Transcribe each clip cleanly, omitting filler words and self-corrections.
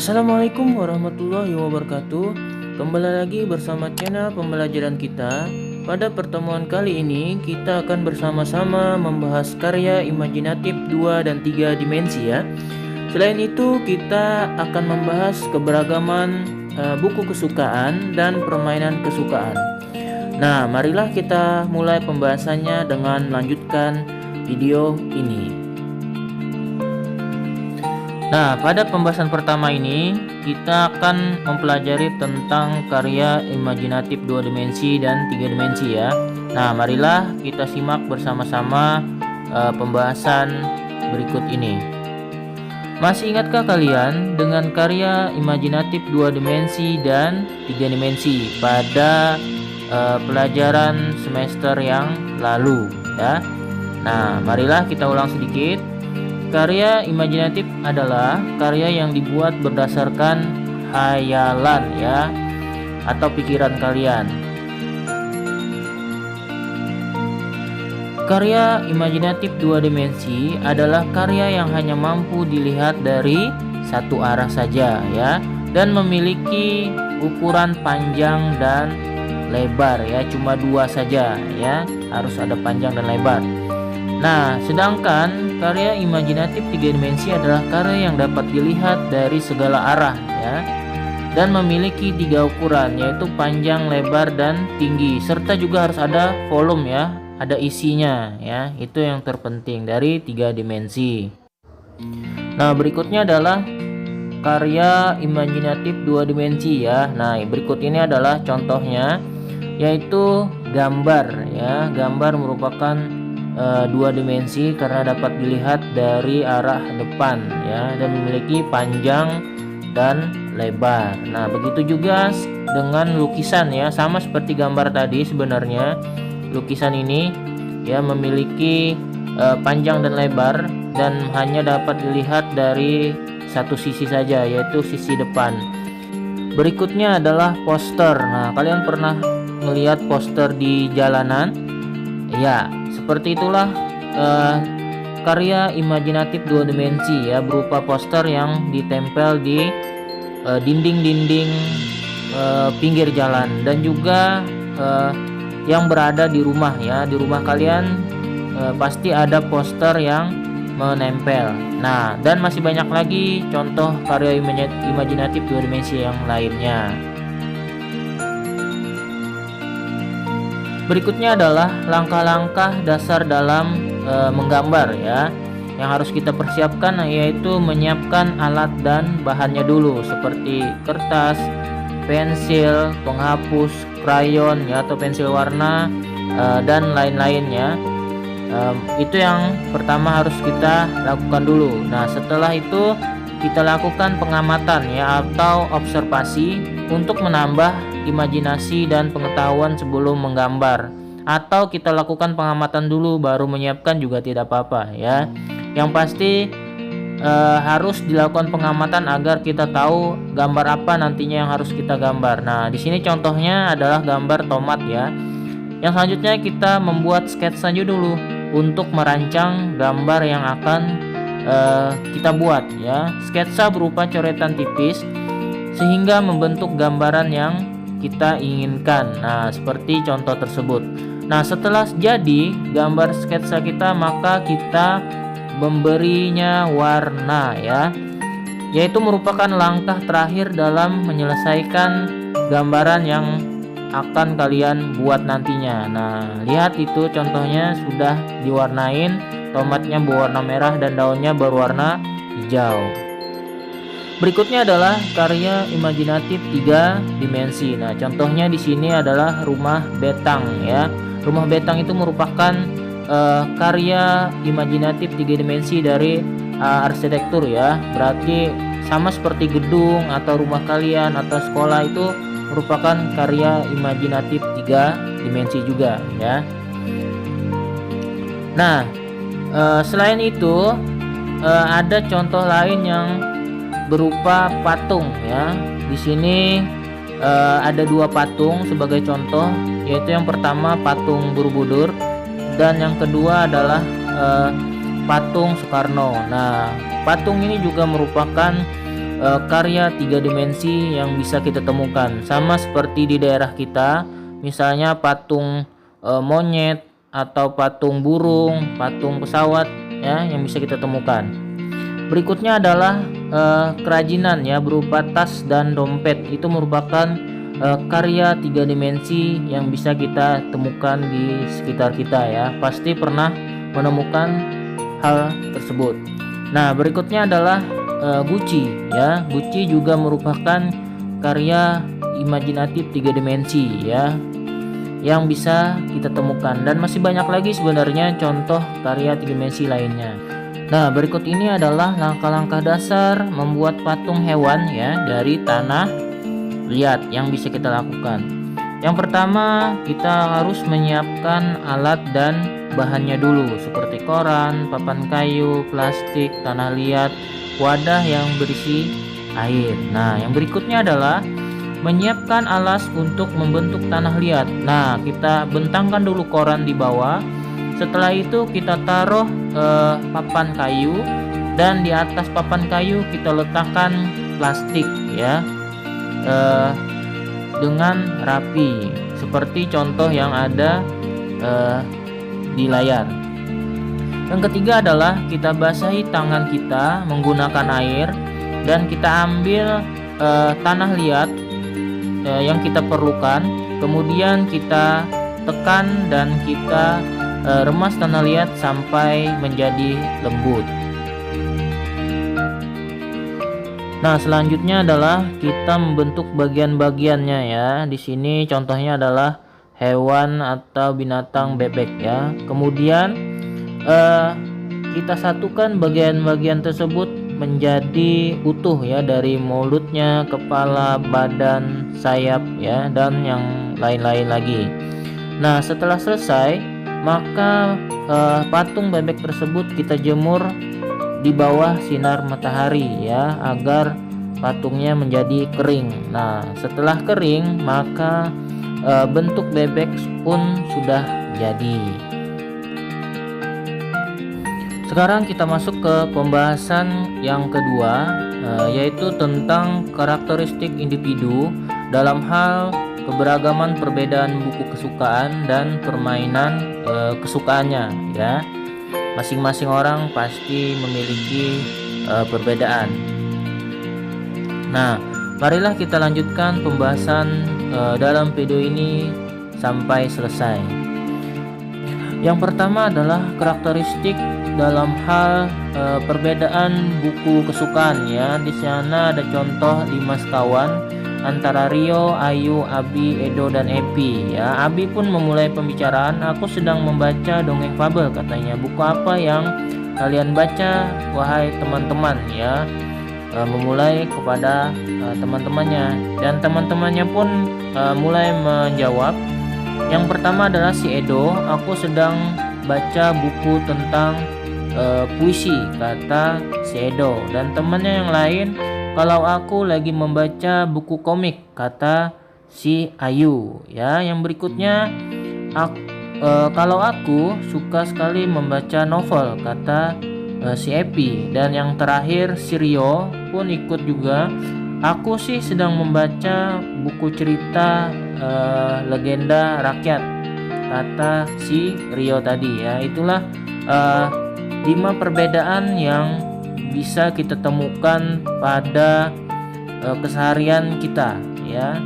Assalamualaikum warahmatullahi wabarakatuh. Kembali lagi bersama channel pembelajaran kita. Pada pertemuan kali ini kita akan bersama-sama membahas karya imajinatif 2 dan 3 dimensi ya. Selain itu kita akan membahas keberagaman buku kesukaan dan permainan kesukaan. Nah, marilah kita mulai pembahasannya dengan melanjutkan video ini. Nah, pada pembahasan pertama ini kita akan mempelajari tentang karya imajinatif 2 dimensi dan 3 dimensi ya. Nah, marilah kita simak bersama-sama pembahasan berikut ini. Masih ingatkah kalian dengan karya imajinatif 2 dimensi dan 3 dimensi pada pelajaran semester yang lalu ya? Nah, marilah kita ulang sedikit. Karya imajinatif adalah karya yang dibuat berdasarkan khayalan ya, atau pikiran kalian. Karya imajinatif 2 dimensi adalah karya yang hanya mampu dilihat dari satu arah saja ya, dan memiliki ukuran panjang dan lebar ya, cuma 2 saja ya, harus ada panjang dan lebar. Nah, sedangkan karya imajinatif 3 dimensi adalah karya yang dapat dilihat dari segala arah ya, dan memiliki 3 ukuran, yaitu panjang, lebar, dan tinggi, serta juga harus ada volume ya, ada isinya ya. Itu yang terpenting dari 3 dimensi. Nah, berikutnya adalah karya imajinatif 2 dimensi ya. Nah, berikut ini adalah contohnya, yaitu gambar ya. Gambar merupakan 2 dimensi karena dapat dilihat dari arah depan ya, dan memiliki panjang dan lebar. Nah, begitu juga dengan lukisan ya, sama seperti gambar tadi. Sebenarnya lukisan ini ya memiliki panjang dan lebar, dan hanya dapat dilihat dari satu sisi saja, yaitu sisi depan. Berikutnya adalah poster. Nah, kalian pernah melihat poster di jalanan? Ya, seperti itulah karya imajinatif 2 dimensi ya, berupa poster yang ditempel di dinding-dinding pinggir jalan, dan juga yang berada di rumah ya. Di rumah kalian pasti ada poster yang menempel. Nah, dan masih banyak lagi contoh karya imajinatif 2 dimensi yang lainnya. Berikutnya adalah langkah-langkah dasar dalam menggambar ya, yang harus kita persiapkan, yaitu menyiapkan alat dan bahannya dulu, seperti kertas, pensil, penghapus, krayon ya, atau pensil warna, dan lain-lainnya. Itu yang pertama harus kita lakukan dulu. Nah, setelah itu kita lakukan pengamatan ya, atau observasi, untuk menambah imajinasi dan pengetahuan sebelum menggambar. Atau kita lakukan pengamatan dulu baru menyiapkan juga tidak apa-apa ya. Yang pasti harus dilakukan pengamatan agar kita tahu gambar apa nantinya yang harus kita gambar. Nah, di sini contohnya adalah gambar tomat ya. Yang selanjutnya kita membuat sketsa dulu untuk merancang gambar yang akan kita buat ya. Sketsa berupa coretan tipis sehingga membentuk gambaran yang kita inginkan. Nah, seperti contoh tersebut. Nah, setelah jadi gambar sketsa kita, maka kita memberinya warna ya, yaitu merupakan langkah terakhir dalam menyelesaikan gambaran yang akan kalian buat nantinya. Nah, lihat itu contohnya sudah diwarnain, tomatnya berwarna merah dan daunnya berwarna hijau. Berikutnya adalah karya imajinatif 3 dimensi. Nah, contohnya di sini adalah rumah betang ya. Rumah betang itu merupakan karya imajinatif 3 dimensi dari arsitektur ya. Berarti sama seperti gedung atau rumah kalian atau sekolah, itu merupakan karya imajinatif 3 dimensi juga ya. Nah, selain itu ada contoh lain yang berupa patung ya. Di sini ada 2 patung sebagai contoh, yaitu yang pertama patung Borobudur, dan yang kedua adalah patung Soekarno. Nah, patung ini juga merupakan karya 3 dimensi yang bisa kita temukan, sama seperti di daerah kita, misalnya patung monyet atau patung burung, patung pesawat ya yang bisa kita temukan. Berikutnya adalah kerajinan ya berupa tas dan dompet. Itu merupakan karya 3 dimensi yang bisa kita temukan di sekitar kita ya. Pasti pernah menemukan hal tersebut. Nah, berikutnya adalah guci ya. Guci juga merupakan karya imajinatif 3 dimensi ya yang bisa kita temukan, dan masih banyak lagi sebenarnya contoh karya 3 dimensi lainnya. Nah, berikut ini adalah langkah-langkah dasar membuat patung hewan ya dari tanah liat yang bisa kita lakukan. Yang pertama, kita harus menyiapkan alat dan bahannya dulu, seperti koran, papan kayu, plastik, tanah liat, wadah yang berisi air. Nah, yang berikutnya adalah menyiapkan alas untuk membentuk tanah liat. Nah, kita bentangkan dulu koran di bawah. Setelah itu kita taruh papan kayu, dan di atas papan kayu kita letakkan plastik ya dengan rapi, seperti contoh yang ada di layar. Yang ketiga adalah kita basahi tangan kita menggunakan air, dan kita ambil tanah liat yang kita perlukan, kemudian kita tekan dan kita remas tanah liat sampai menjadi lembut. Nah, selanjutnya adalah kita membentuk bagian-bagiannya ya. Di sini contohnya adalah hewan atau binatang bebek ya. Kemudian kita satukan bagian-bagian tersebut menjadi utuh ya, dari mulutnya, kepala, badan, sayap ya, dan yang lain-lain lagi. Nah, setelah selesai, maka patung bebek tersebut kita jemur di bawah sinar matahari ya, agar patungnya menjadi kering. Nah, setelah kering, maka bentuk bebek pun sudah jadi. Sekarang kita masuk ke pembahasan yang kedua, yaitu tentang karakteristik individu dalam hal keberagaman perbedaan buku kesukaan dan permainan kesukaannya ya. Masing-masing orang pasti memiliki perbedaan. Nah, marilah kita lanjutkan pembahasan dalam video ini sampai selesai. Yang pertama adalah karakteristik dalam hal perbedaan buku kesukaan ya. Di sana ada contoh 5 sekawan antara Rio, Ayu, Abi, Edo, dan Epi ya. Abi pun memulai pembicaraan, "Aku sedang membaca dongeng fabel," katanya. "Buku apa yang kalian baca, wahai teman-teman?" ya. Memulai kepada teman-temannya, dan teman-temannya pun mulai menjawab. Yang pertama adalah si Edo, "Aku sedang baca buku tentang puisi," kata si Edo. Dan temannya yang lain, "Kalau aku lagi membaca buku komik," kata si Ayu ya. Yang berikutnya, "Kalau aku suka sekali membaca novel," kata si Epi. Dan yang terakhir si Rio pun ikut juga, "Aku sih sedang membaca buku cerita legenda rakyat," kata si Rio tadi ya. Itulah 5 perbedaan yang bisa kita temukan pada keseharian kita ya.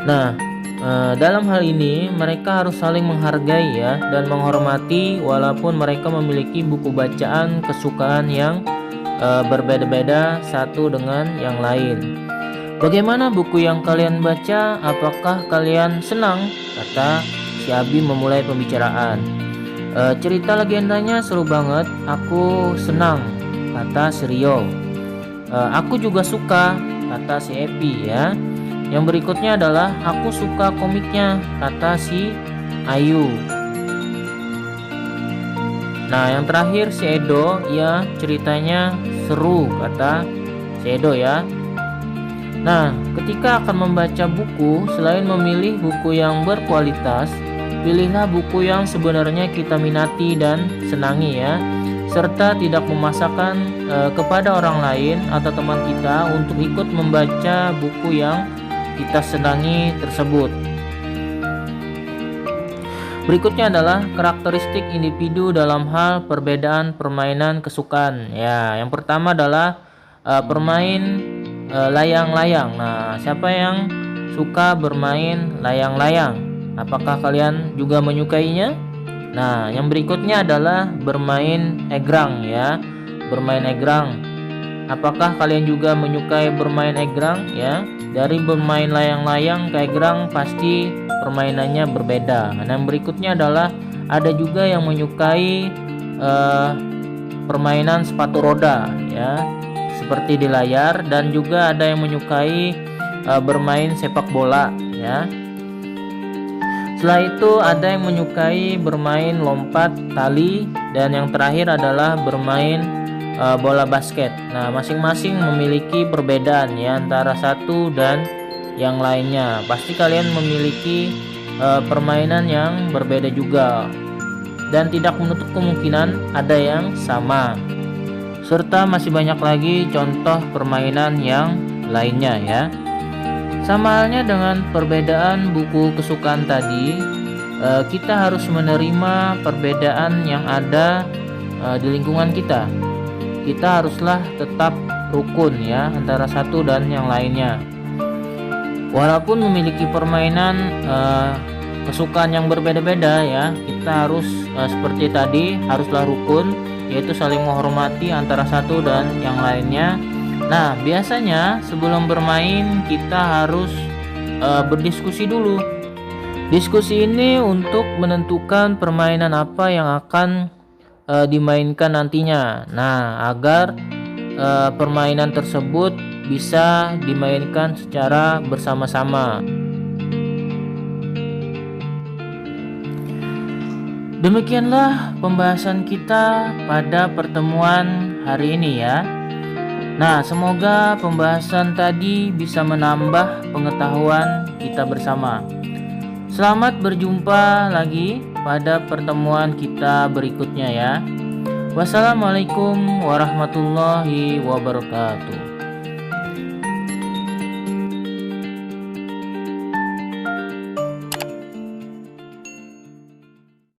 Nah, dalam hal ini mereka harus saling menghargai ya, dan menghormati walaupun mereka memiliki buku bacaan kesukaan yang berbeda-beda satu dengan yang lain. "Bagaimana buku yang kalian baca? Apakah kalian senang?" kata si Abi memulai pembicaraan. "Cerita legendanya seru banget, aku senang," kata si Rio. "Aku juga suka," kata si Epi ya. Yang berikutnya adalah, "Aku suka komiknya," kata si Ayu. Nah, yang terakhir si Edo, "Ya, ceritanya seru," kata si Edo ya. Nah, ketika akan membaca buku, selain memilih buku yang berkualitas, pilihlah buku yang sebenarnya kita minati dan senangi ya. serta tidak memaksakan kepada orang lain atau teman kita untuk ikut membaca buku yang kita senangi tersebut. Berikutnya adalah karakteristik individu dalam hal perbedaan permainan kesukaan. Ya, yang pertama adalah bermain layang-layang. Nah, siapa yang suka bermain layang-layang? Apakah kalian juga menyukainya? Nah, yang berikutnya adalah bermain egrang ya. Bermain egrang. Apakah kalian juga menyukai bermain egrang ya? Dari bermain layang-layang ke egrang pasti permainannya berbeda. Nah, yang berikutnya adalah ada juga yang menyukai permainan sepatu roda ya, seperti di layar, dan juga ada yang menyukai bermain sepak bola ya. Setelah itu ada yang menyukai bermain lompat tali, dan yang terakhir adalah bermain bola basket. Nah, masing-masing memiliki perbedaan ya antara satu dan yang lainnya. Pasti kalian memiliki permainan yang berbeda juga, dan tidak menutup kemungkinan ada yang sama. Serta masih banyak lagi contoh permainan yang lainnya ya. Sama halnya dengan perbedaan buku kesukaan tadi, kita harus menerima perbedaan yang ada di lingkungan kita. Kita haruslah tetap rukun ya antara satu dan yang lainnya. Walaupun memiliki permainan kesukaan yang berbeda-beda ya, kita harus seperti tadi haruslah rukun, yaitu saling menghormati antara satu dan yang lainnya. Nah, biasanya sebelum bermain kita harus berdiskusi dulu. Diskusi ini untuk menentukan permainan apa yang akan dimainkan nantinya. Nah, agar permainan tersebut bisa dimainkan secara bersama-sama. Demikianlah pembahasan kita pada pertemuan hari ini ya. Nah, semoga pembahasan tadi bisa menambah pengetahuan kita bersama. Selamat berjumpa lagi pada pertemuan kita berikutnya ya. Wassalamualaikum warahmatullahi wabarakatuh.